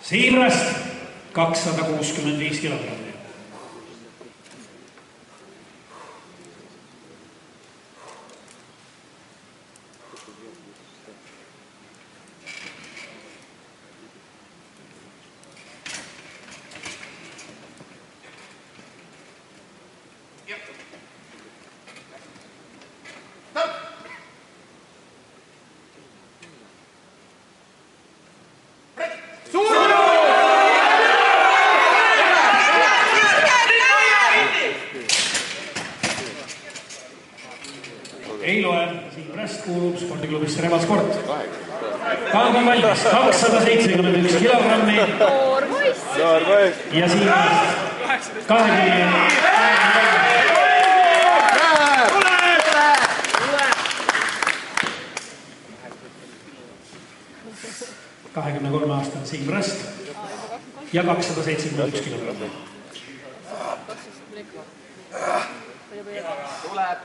Siirast 265 kilogrammi. Ei loe, siin pärast kuulub spordiklubisse Revalsport. Kang on valmis, 271 kilogrammi. Ja siin 23 aastane Siim Räst ja 271 kilogrammi. Tuleb!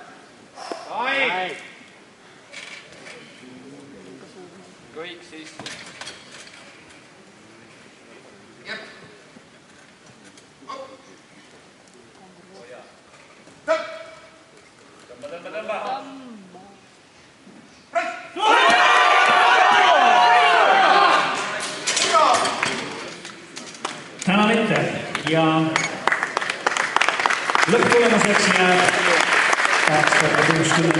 Ai! Kõik siis. Jep! Tõmba! Tänan ette ja lõpptulemuseks jääb 260